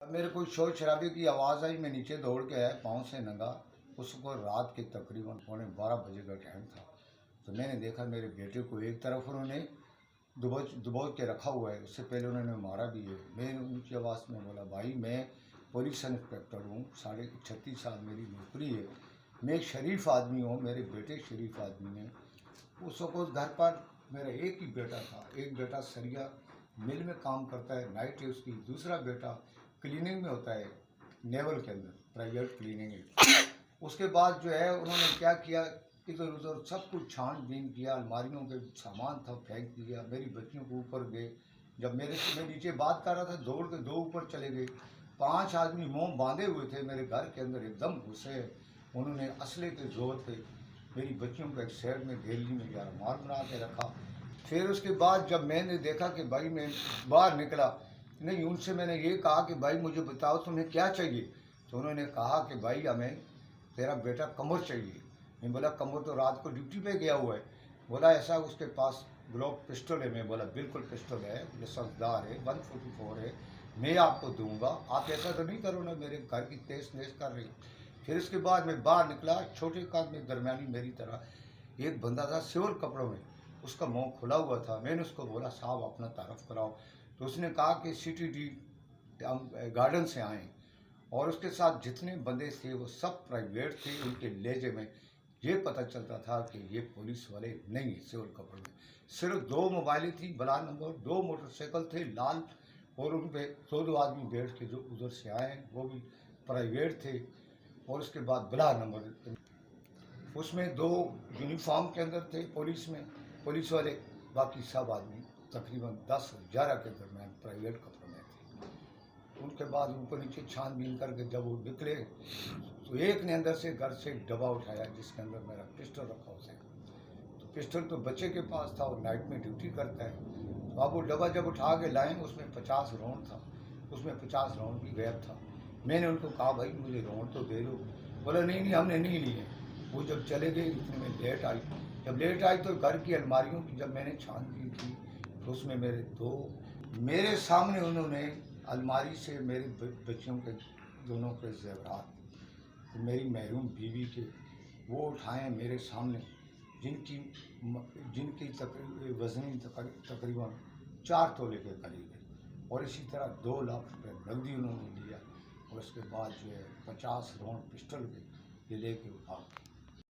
मेरे कोई शोर शराबे की आवाज़ आई, मैं नीचे दौड़ के आया पाँव से नंगा। उसको रात के तकरीबन 12:15 का टाइम था। तो मैंने देखा मेरे बेटे को एक तरफ उन्होंने दबोच के रखा हुआ है, उससे पहले उन्होंने मारा भी है। मैं ऊँची आवाज़ में बोला, भाई मैं पुलिस इंस्पेक्टर हूँ, 36 साल मेरी नौकरी है, मैं एक शरीफ आदमी हूँ, मेरे बेटे शरीफ आदमी हैं। उस वक्त घर पर मेरा एक ही बेटा था, एक बेटा सरिया मिल में काम करता है, नाइट है उसकी, दूसरा बेटा क्लीनिंग में होता है नेवल के अंदर, प्राइवेट क्लीनिंग है। उसके बाद जो है उन्होंने क्या किया, इधर उधर सब कुछ छानबीन किया, अलमारियों के सामान था फेंक दिया, मेरी बच्चियों को ऊपर गए। जब मैं नीचे बात कर रहा था, दौड़ के दो ऊपर चले गए। 5 आदमी मुंह बांधे हुए थे मेरे घर के अंदर, एकदम घुसे। उन्होंने असले के जोर पे मेरी बच्चियों को एक साइड में गैलरी में यार मार बना के रखा। फिर उसके बाद जब मैंने देखा कि भाई मैं बाहर निकला, नहीं उनसे मैंने ये कहा कि भाई मुझे बताओ तुम्हें क्या चाहिए। तो उन्होंने कहा कि भाई हमें तेरा बेटा कमर चाहिए। मैं बोला कमर तो रात को ड्यूटी पे गया हुआ है। बोला ऐसा उसके पास ग्लोक पिस्टल है। मैं बोला बिल्कुल पिस्टल है, लाइसेंसदार है, 144 है, मैं आपको दूंगा, आप ऐसा तो नहीं करो ना, मेरे घर की तेज नेस कर रही। फिर उसके बाद मैं बाहर निकला, छोटे कद में दरमियानी मेरी तरह एक बंदा था सिविल कपड़ों में, उसका मुंह खुला हुआ था। मैंने उसको बोला साहब अपना तारफ़ कराओ। तो उसने कहा कि CTD गार्डन से आए, और उसके साथ जितने बंदे थे वो सब प्राइवेट थे। उनके लहजे में ये पता चलता था कि ये पुलिस वाले नहीं, सिविल कपड़ों में। सिर्फ 2 मोबाइलें थी बला नंबर, 2 मोटरसाइकिल थे लाल, और उन पर 2 आदमी बैठ के जो उधर से आए हैं वो भी प्राइवेट थे। और उसके बाद बला नंबर, उसमें 2 यूनिफॉर्म के अंदर थे पुलिस में, पुलिस वाले, बाकी सब आदमी तकरीबन 10-11 के दरमियान प्राइवेट कपड़ों में थे। उनके बाद ऊपर नीचे छानबीन करके जब वो निकले तो एक ने अंदर से घर से डब्बा उठाया जिसके अंदर मेरा पिस्टल रखा हुआ है। तो पिस्टल तो बच्चे के पास था, और नाइट में ड्यूटी करता है। तो अब वो डब्बा जब उठा के लाए उसमें 50 राउंड था, उसमें 50 राउंड भी गैप था। मैंने उनको कहा भाई मुझे राउंड तो दे दो। बोला नहीं नहीं हमने नहीं लिए। वो जब चले गए इतने में लेट आई। जब लेट आई तो घर की अलमारियों की जब मैंने छानबीन की तो उसमें मेरे सामने उन्होंने अलमारी से मेरे बच्चों के दोनों के ज़ेवरात, तो मेरी महरूम बीवी के, वो उठाए मेरे सामने, जिनकी वज़नी तकरीबन 4 तोले के करीब है। और इसी तरह 2 लाख रुपये नकदी उन्होंने लिया, और उसके बाद जो है 50 राउंड पिस्टल के ये लेके भाग।